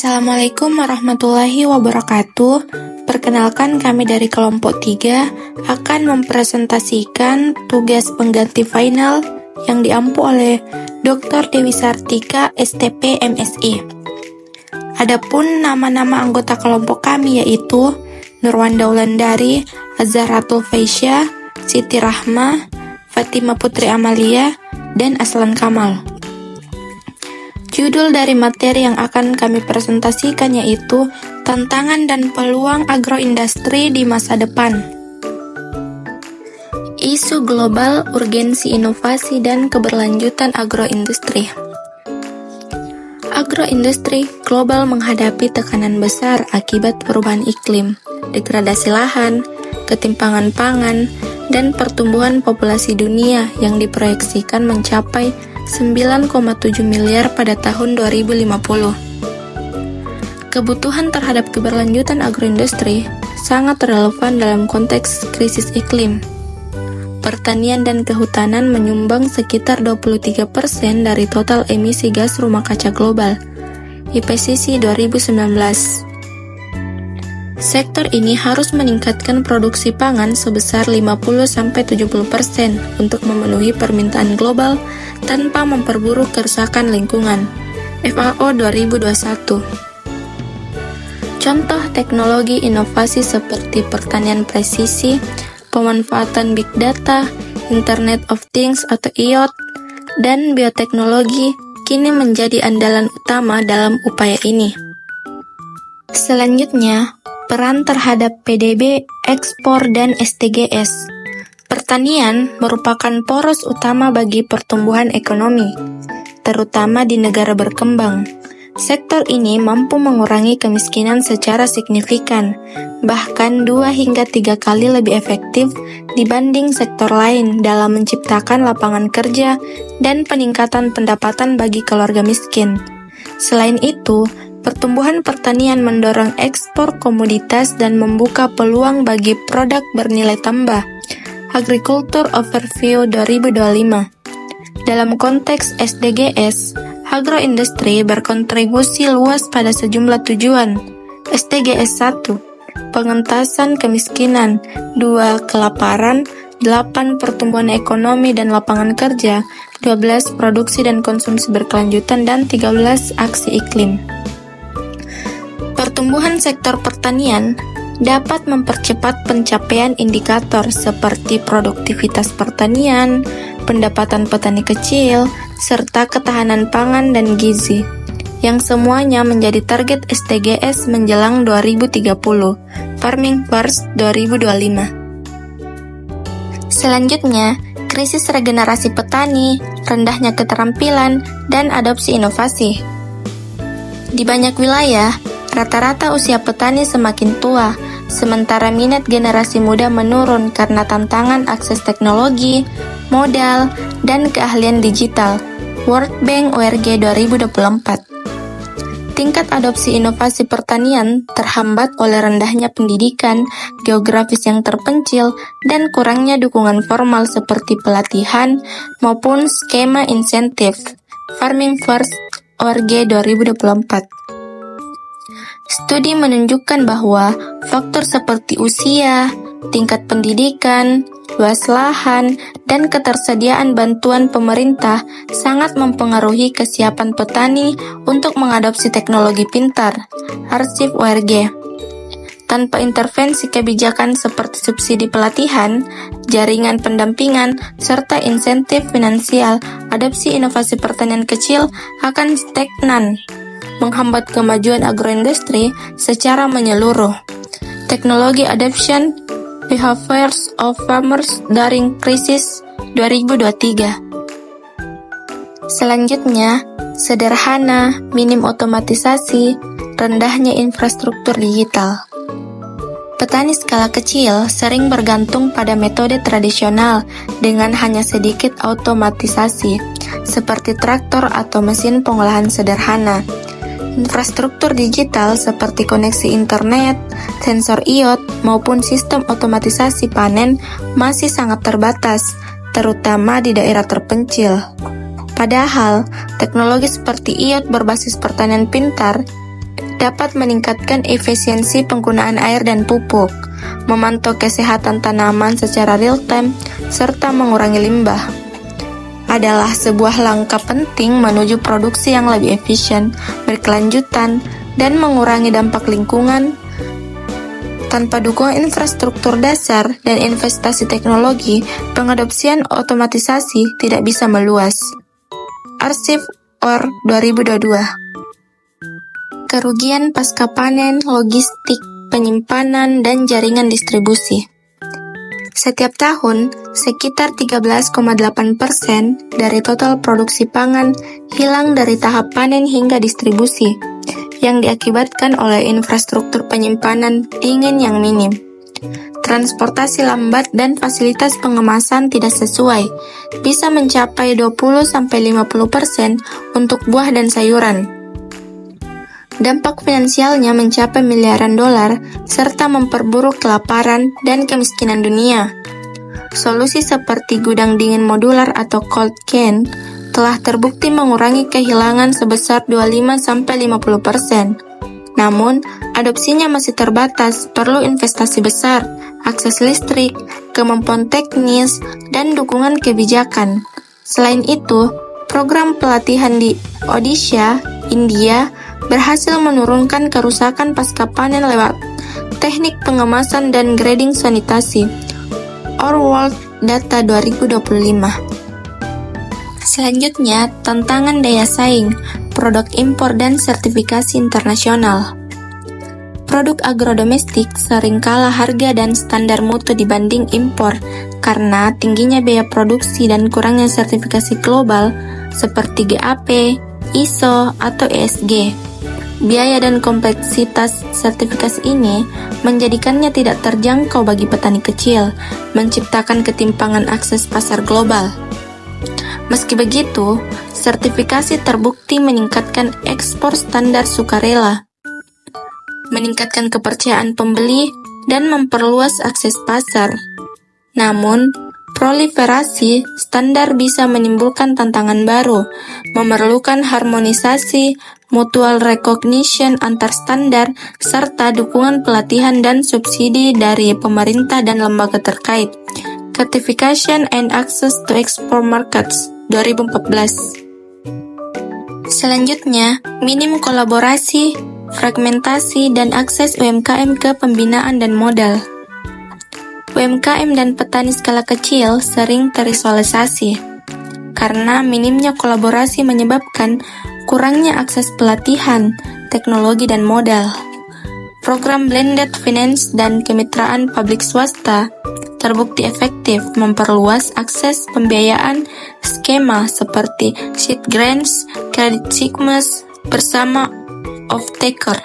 Assalamualaikum warahmatullahi wabarakatuh. Perkenalkan, kami dari kelompok 3 akan mempresentasikan tugas pengganti final yang diampu oleh Dr. Dewi Sartika, STP MSI. Adapun nama-nama anggota kelompok kami yaitu Nurwanda Wulandari, Azharatul Faisya, Siti Rahma, Fatima Putri Amalia, dan Aslan Kamal. Judul dari materi yang akan kami presentasikan yaitu Tantangan dan Peluang Agroindustri di Masa Depan. Isu global, urgensi inovasi, dan keberlanjutan agroindustri. Agroindustri global menghadapi tekanan besar akibat perubahan iklim, degradasi lahan, ketimpangan pangan, dan pertumbuhan populasi dunia yang diproyeksikan mencapai 9,7 miliar pada tahun 2050. Kebutuhan terhadap keberlanjutan agroindustri sangat relevan dalam konteks krisis iklim. Pertanian dan kehutanan menyumbang sekitar 23% dari total emisi gas rumah kaca global, IPCC 2019. Sektor ini harus meningkatkan produksi pangan sebesar 50-70% untuk memenuhi permintaan global tanpa memperburuk kerusakan lingkungan. FAO 2021. Contoh teknologi inovasi seperti pertanian presisi, pemanfaatan big data, Internet of Things atau IoT, dan bioteknologi kini menjadi andalan utama dalam upaya ini. Selanjutnya, peran terhadap PDB, ekspor, dan SDGs. Pertanian merupakan poros utama bagi pertumbuhan ekonomi, terutama di negara berkembang. Sektor ini mampu mengurangi kemiskinan secara signifikan, bahkan 2 hingga 3 kali lebih efektif dibanding sektor lain dalam menciptakan lapangan kerja dan peningkatan pendapatan bagi keluarga miskin. Selain itu, pertumbuhan pertanian mendorong ekspor komoditas dan membuka peluang bagi produk bernilai tambah. Agriculture Overview 2025. Dalam konteks SDGs, agroindustri berkontribusi luas pada sejumlah tujuan. SDGs 1. Pengentasan kemiskinan, 2. Kelaparan, 8. Pertumbuhan ekonomi dan lapangan kerja, 12. Produksi dan konsumsi berkelanjutan, dan 13. Aksi iklim. Pertumbuhan sektor pertanian dapat mempercepat pencapaian indikator seperti produktivitas pertanian, pendapatan petani kecil, serta ketahanan pangan dan gizi, yang semuanya menjadi target SDGs menjelang 2030, Farming First 2025. Selanjutnya, krisis regenerasi petani, rendahnya keterampilan, dan adopsi inovasi. Di banyak wilayah, rata-rata usia petani semakin tua, sementara minat generasi muda menurun karena tantangan akses teknologi, modal, dan keahlian digital. World Bank URG 2024. Tingkat adopsi inovasi pertanian terhambat oleh rendahnya pendidikan, geografis yang terpencil, dan kurangnya dukungan formal seperti pelatihan maupun skema insentif. Farming First URG 2024. Studi menunjukkan bahwa faktor seperti usia, tingkat pendidikan, luas lahan, dan ketersediaan bantuan pemerintah sangat mempengaruhi kesiapan petani untuk mengadopsi teknologi pintar. Arsip URG. Tanpa intervensi kebijakan seperti subsidi pelatihan, jaringan pendampingan, serta insentif finansial, adopsi inovasi pertanian kecil akan stagnan, menghambat kemajuan agroindustri secara menyeluruh. Teknologi Adoption Behaviors of Farmers During Crisis 2023. Selanjutnya, sederhana, minim otomatisasi, rendahnya infrastruktur digital. Petani skala kecil sering bergantung pada metode tradisional dengan hanya sedikit otomatisasi, seperti traktor atau mesin pengolahan sederhana. Infrastruktur digital seperti koneksi internet, sensor IoT, maupun sistem otomatisasi panen masih sangat terbatas, terutama di daerah terpencil. Padahal, teknologi seperti IoT berbasis pertanian pintar dapat meningkatkan efisiensi penggunaan air dan pupuk, memantau kesehatan tanaman secara real-time, serta mengurangi limbah. Adalah sebuah langkah penting menuju produksi yang lebih efisien, berkelanjutan, dan mengurangi dampak lingkungan. Tanpa dukungan infrastruktur dasar dan investasi teknologi, pengadopsian otomatisasi tidak bisa meluas. Arsip OR 2022. Kerugian pasca panen, logistik, penyimpanan, dan jaringan distribusi. Setiap tahun, sekitar 13,8% dari total produksi pangan hilang dari tahap panen hingga distribusi, yang diakibatkan oleh infrastruktur penyimpanan dingin yang minim, transportasi lambat, dan fasilitas pengemasan tidak sesuai, bisa mencapai 20-50% untuk buah dan sayuran. Dampak finansialnya mencapai miliaran dolar, serta memperburuk kelaparan dan kemiskinan dunia. Solusi seperti gudang dingin modular atau cold chain telah terbukti mengurangi kehilangan sebesar 25-50%. Namun, adopsinya masih terbatas, perlu investasi besar, akses listrik, kemampuan teknis, dan dukungan kebijakan. Selain itu, program pelatihan di Odisha, India, berhasil menurunkan kerusakan pasca panen lewat teknik pengemasan dan grading sanitasi. Our World Data 2025. Selanjutnya, tantangan daya saing, produk impor dan sertifikasi internasional. Produk agrodomestik sering kalah harga dan standar mutu dibanding impor karena tingginya biaya produksi dan kurangnya sertifikasi global seperti GAP, ISO, atau ESG. Biaya dan kompleksitas sertifikasi ini menjadikannya tidak terjangkau bagi petani kecil, menciptakan ketimpangan akses pasar global. Meski begitu, sertifikasi terbukti meningkatkan ekspor standar sukarela, meningkatkan kepercayaan pembeli, dan memperluas akses pasar. Namun, proliferasi standar bisa menimbulkan tantangan baru, memerlukan harmonisasi, mutual recognition antar standar, serta dukungan pelatihan dan subsidi dari pemerintah dan lembaga terkait. Certification and Access to Export Markets 2014. Selanjutnya, minim kolaborasi, fragmentasi, dan akses UMKM ke pembinaan dan modal. UMKM dan petani skala kecil sering terisolasi karena minimnya kolaborasi menyebabkan kurangnya akses pelatihan, teknologi, dan modal. Program blended finance dan kemitraan publik swasta terbukti efektif memperluas akses pembiayaan skema seperti seed grants, credit sigmas bersama off-taker,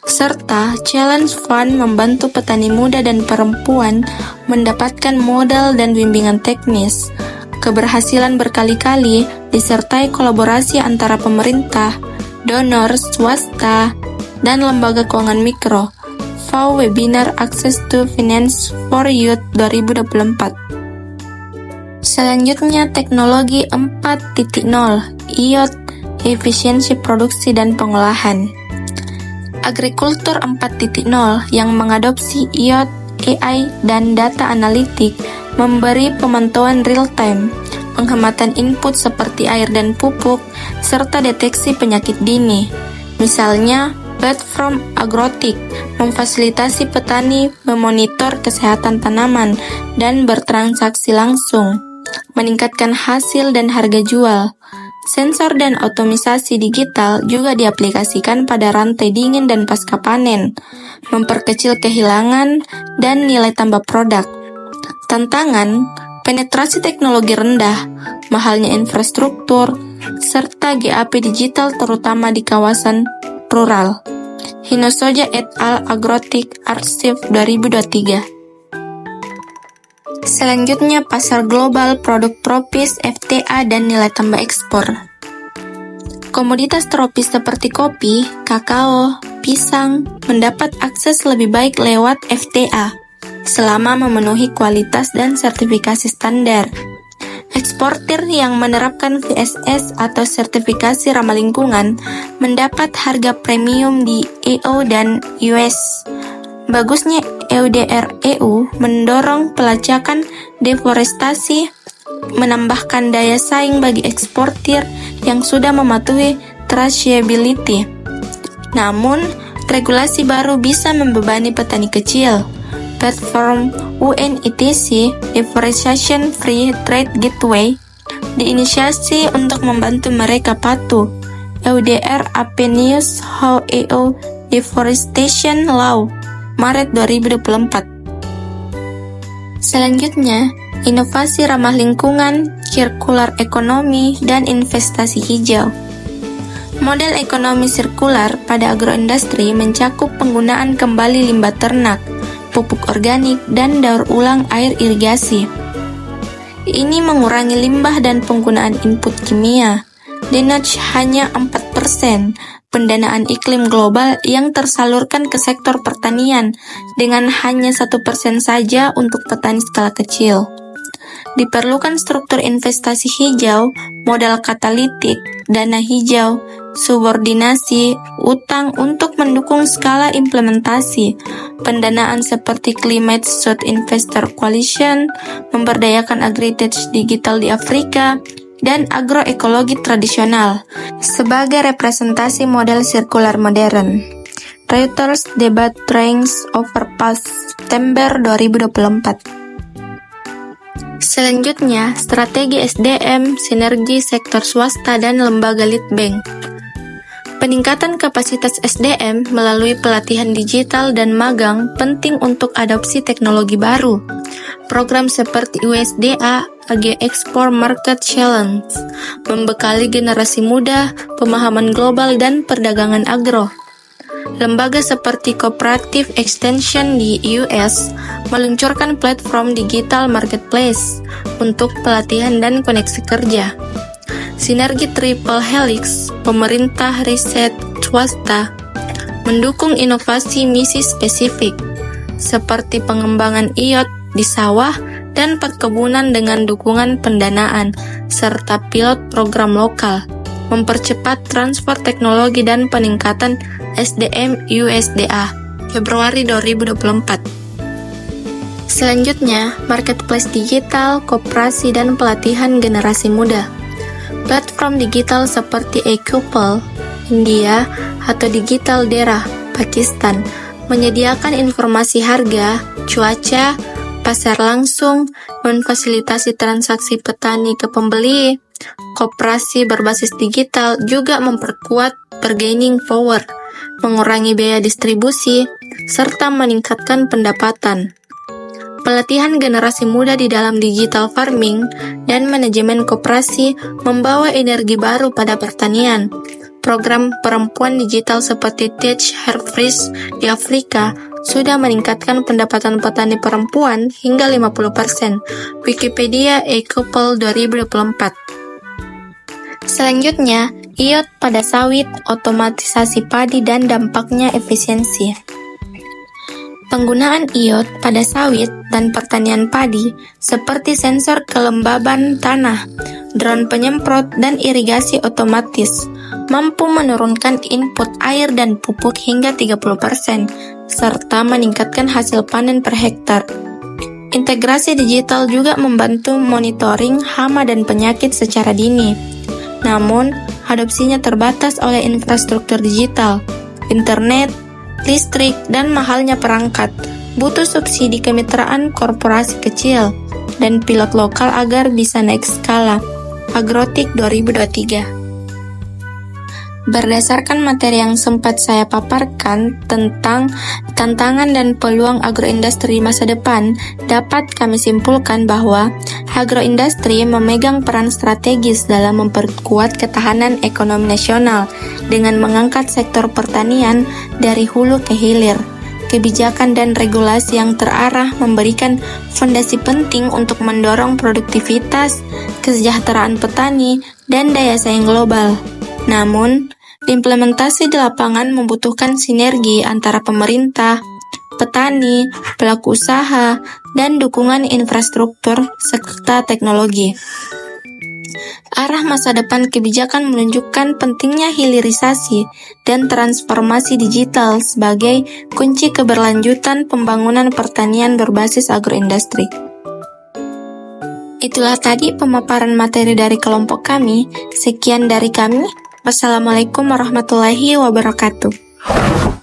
serta challenge fund membantu petani muda dan perempuan mendapatkan modal dan bimbingan teknis. Keberhasilan berkali-kali disertai kolaborasi antara pemerintah, donor, swasta, dan lembaga keuangan mikro. FAO Webinar Access to Finance for Youth 2024. Selanjutnya, teknologi 4.0, IoT, efisiensi produksi dan pengolahan. Agrikultur 4.0 yang mengadopsi IoT, AI, dan data analitik memberi pemantauan real-time, penghematan input seperti air dan pupuk, serta deteksi penyakit dini. Misalnya, Platform Agrotik memfasilitasi petani memonitor kesehatan tanaman dan bertransaksi langsung, meningkatkan hasil dan harga jual. Sensor dan otomisasi digital juga diaplikasikan pada rantai dingin dan pasca panen, memperkecil kehilangan dan nilai tambah produk. Tantangan, penetrasi teknologi rendah, mahalnya infrastruktur, serta GAP digital terutama di kawasan rural. Hinosoja et al. Agrotik Arsip 2023. Selanjutnya, pasar global produk tropis, FTA, dan nilai tambah ekspor. Komoditas tropis seperti kopi, kakao, pisang mendapat akses lebih baik lewat FTA selama memenuhi kualitas dan sertifikasi standar. Eksportir yang menerapkan VSS atau sertifikasi ramah lingkungan mendapat harga premium di EU dan US. Bagusnya EUDR EU mendorong pelacakan deforestasi, menambahkan daya saing bagi eksportir yang sudah mematuhi traceability. Namun, regulasi baru bisa membebani petani kecil. Platform UNETC Deforestation Free Trade Gateway diinisiasi untuk membantu mereka patuh EUDR Appenius How EU Deforestation Law Maret 2024. Selanjutnya, inovasi ramah lingkungan, circular ekonomi, dan investasi hijau. Model ekonomi sirkular pada agroindustri mencakup penggunaan kembali limbah ternak, pupuk organik, dan daur ulang air irigasi. Ini mengurangi limbah dan penggunaan input kimia. Denotch hanya 4% pendanaan iklim global yang tersalurkan ke sektor pertanian, dengan hanya 1% saja untuk petani skala kecil. Diperlukan struktur investasi hijau, modal katalitik, dana hijau, subordinasi, utang untuk mendukung skala implementasi, pendanaan seperti Climate South Investor Coalition, memberdayakan agritech digital di Afrika, dan agroekologi tradisional sebagai representasi model sirkular modern. Reuters Debat Ranks Overpass September 2024. Selanjutnya, strategi SDM, sinergi sektor swasta dan lembaga lead bank. Peningkatan kapasitas SDM melalui pelatihan digital dan magang penting untuk adopsi teknologi baru. Program seperti USDA, AG Export Market Challenge, membekali generasi muda, pemahaman global dan perdagangan agro. Lembaga seperti Cooperative Extension di US meluncurkan platform digital marketplace untuk pelatihan dan koneksi kerja. Sinergi Triple Helix, pemerintah, riset, swasta, mendukung inovasi misi spesifik, seperti pengembangan iot di sawah dan perkebunan dengan dukungan pendanaan, serta pilot program lokal, mempercepat transfer teknologi dan peningkatan SDM USDA, Februari 2024. Selanjutnya, marketplace digital, koperasi, dan pelatihan generasi muda. Platform digital seperti eCouple, India, atau Digital Dera, Pakistan, menyediakan informasi harga, cuaca, pasar langsung, memfasilitasi transaksi petani ke pembeli. Koperasi berbasis digital juga memperkuat bargaining power, mengurangi biaya distribusi, serta meningkatkan pendapatan. Pelatihan generasi muda di dalam digital farming dan manajemen koperasi membawa energi baru pada pertanian. Program perempuan digital seperti Teach Harvest di Afrika sudah meningkatkan pendapatan petani perempuan hingga 50%. Wikipedia eCouple 2024. Selanjutnya, iot pada sawit, otomatisasi padi dan dampaknya efisiensi. Penggunaan iot pada sawit dan pertanian padi seperti sensor kelembaban tanah, drone penyemprot, dan irigasi otomatis mampu menurunkan input air dan pupuk hingga 30%, serta meningkatkan hasil panen per hektar. Integrasi digital juga membantu monitoring hama dan penyakit secara dini. Namun, adopsinya terbatas oleh infrastruktur digital, internet, listrik, dan mahalnya perangkat. Butuh subsidi kemitraan korporasi kecil dan pilot lokal agar bisa naik skala. Agrotik 2023. Berdasarkan materi yang sempat saya paparkan tentang tantangan dan peluang agroindustri masa depan, dapat kami simpulkan bahwa agroindustri memegang peran strategis dalam memperkuat ketahanan ekonomi nasional dengan mengangkat sektor pertanian dari hulu ke hilir. Kebijakan dan regulasi yang terarah memberikan fondasi penting untuk mendorong produktivitas, kesejahteraan petani, dan daya saing global. Namun, implementasi di lapangan membutuhkan sinergi antara pemerintah, petani, pelaku usaha, dan dukungan infrastruktur serta teknologi. Arah masa depan kebijakan menunjukkan pentingnya hilirisasi dan transformasi digital sebagai kunci keberlanjutan pembangunan pertanian berbasis agroindustri. Itulah tadi pemaparan materi dari kelompok kami. Sekian dari kami. Wassalamualaikum warahmatullahi wabarakatuh.